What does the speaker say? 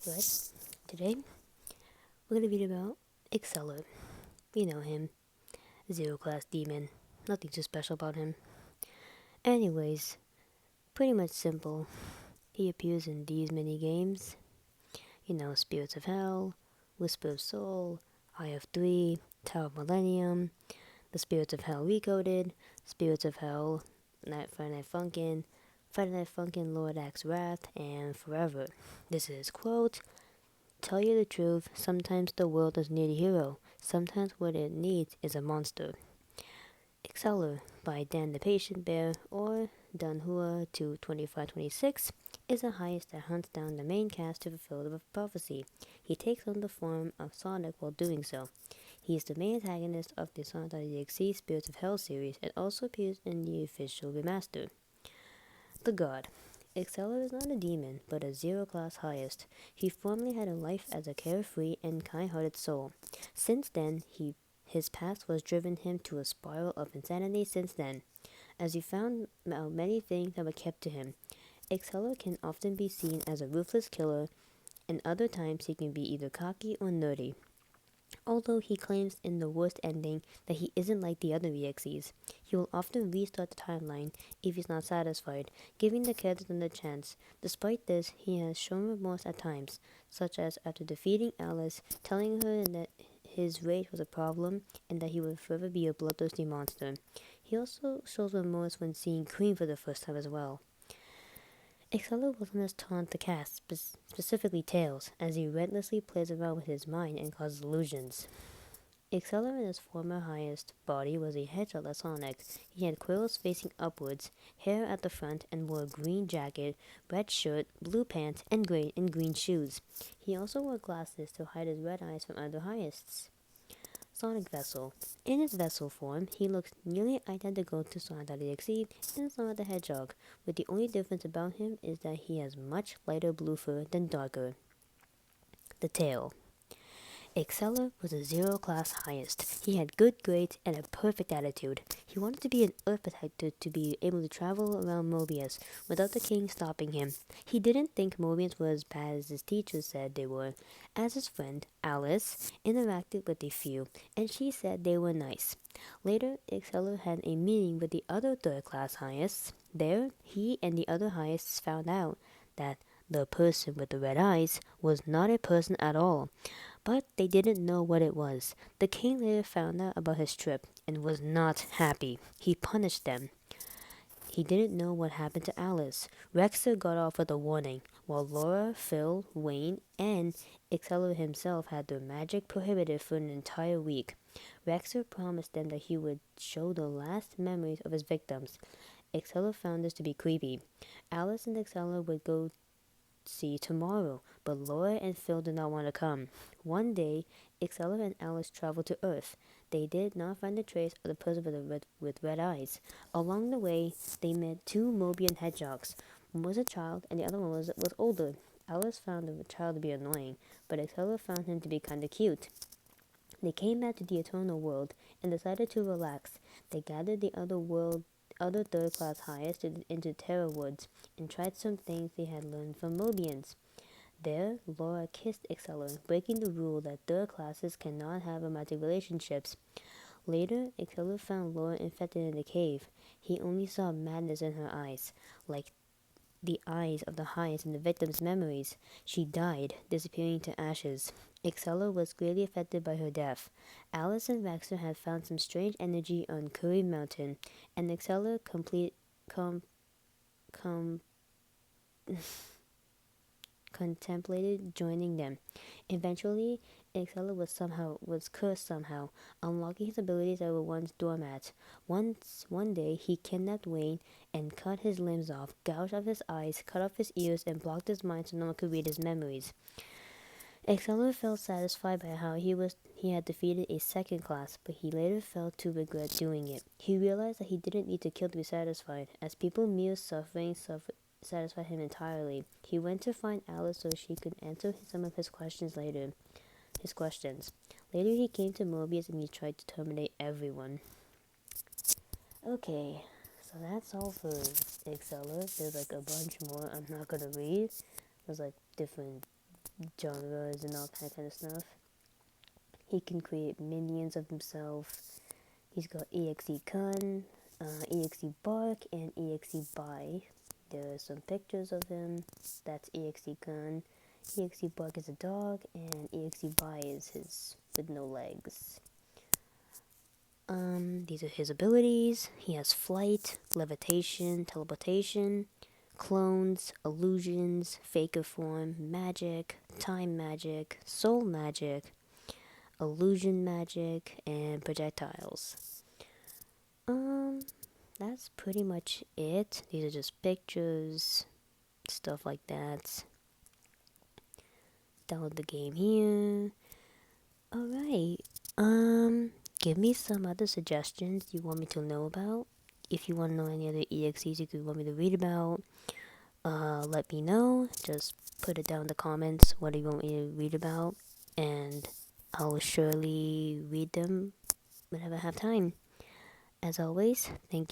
Right? Today, we're going to read about Exceller. We know him. Zero class demon. Nothing too special about him. Anyways, pretty much simple. He appears in these many games. Spirits of Hell, Whisper of Soul, Eye of Three, Tower of Millennium, The Spirits of Hell Recoded, Spirits of Hell, Friday Night Funkin', Lord Axe Wrath, and Forever. This is quote, "Tell you the truth, sometimes the world doesn't need a hero. Sometimes what it needs is a monster." Exceller by Dan the Patient Bear or Dunhua 22526 is a heist that hunts down the main cast to fulfill the prophecy. He takes on the form of Sonic while doing so. He is the main antagonist of the Sonic.exe Spirits of Hell series and also appears in the official remaster. The God. Exceller is not a demon, but a zero-class highest. He formerly had a life as a carefree and kind-hearted soul. Since then, his past was driven him to a spiral of insanity since then, as he found out many things that were kept to him. Exceller can often be seen as a ruthless killer, and other times he can be either cocky or nerdy. Although he claims in the worst ending that he isn't like the other EXEs, he will often restart the timeline if he's not satisfied, giving the characters another chance. Despite this, he has shown remorse at times, such as after defeating Alice, telling her that his rage was a problem and that he would forever be a bloodthirsty monster. He also shows remorse when seeing Cream for the first time as well. Exceller will sometimes taunt the cast, specifically Tails, as he relentlessly plays around with his mind and causes illusions. Exceller in his former highest body was a hedgehog like Sonic. He had quills facing upwards, hair at the front, and wore a green jacket, red shirt, blue pants, and green shoes. He also wore glasses to hide his red eyes from other hiests. Sonic Vessel. In his vessel form, he looks nearly identical to Sonic.exe and Sonic the Hedgehog, with the only difference about him is that he has much lighter blue fur than darker. The Tail. Exceller was a zero-class highest. He had good grades and a perfect attitude. He wanted to be an Earth protector to be able to travel around Mobius without the king stopping him. He didn't think Mobius were as bad as his teachers said they were. As his friend, Alice, interacted with a few, and she said they were nice. Later, Exceller had a meeting with the other third-class highest. There, he and the other highest found out that the person with the red eyes was not a person at all, but they didn't know what it was. The king later found out about his trip and was not happy. He punished them. He didn't know what happened to Alice. Rexer got off with a warning, while Laura, Phil, Wayne, and Exceller himself had their magic prohibited for an entire week. Rexer promised them that he would show the last memories of his victims. Exceller found this to be creepy. Alice and Exceller would go see tomorrow, but Laura and Phil did not want to come. One day, Exceller and Alice traveled to Earth. They did not find a trace of the person with red eyes. Along the way, they met two Mobian hedgehogs. One was a child, and the other one was older. Alice found the child to be annoying, but Exceller found him to be kinda cute. They came back to the Eternal World and decided to relax. They gathered the other third-class highest into Terror Woods and tried some things they had learned from Mobians. There, Laura kissed Exceller, breaking the rule that third classes cannot have romantic relationships. Later, Exceller found Laura infected in the cave. He only saw madness in her eyes, like the eyes of the highest in the victim's memories. She died, disappearing to ashes. Exceller was greatly affected by her death. Alice and Rexer had found some strange energy on Curry Mountain, and Exceller contemplated joining them. Eventually, Exceller was cursed somehow, unlocking his abilities that were once dormant. One day, he kidnapped Wayne and cut his limbs off, gouged out his eyes, cut off his ears, and blocked his mind so no one could read his memories. Exceller felt satisfied by how he had defeated a second class, but he later felt to regret doing it. He realized that he didn't need to kill to be satisfied, as people mere suffering satisfied him entirely. He went to find Alice so she could answer some of his questions later. Later he came to Mobius and he tried to terminate everyone. Okay, so that's all for Exceller. There's like a bunch more I'm not gonna read. There's like different genres and all kind of stuff. He can create minions of himself. He's got EXE Kun, EXE Bark, and EXE Bai. There are some pictures of him. That's EXE Kun. EXE Bark is a dog, and EXE Bai is his with no legs. These are his abilities. He has flight, levitation, teleportation, clones, illusions, faker form, magic, time magic, soul magic, illusion magic, and projectiles. That's pretty much it. These are just pictures, stuff like that. Download the game here. Alright. Give me some other suggestions you want me to know about. If you want to know any other EXEs you could want me to read about, let me know. Just put it down in the comments what do you want me to read about, and I'll surely read them whenever I have time. As always, thank you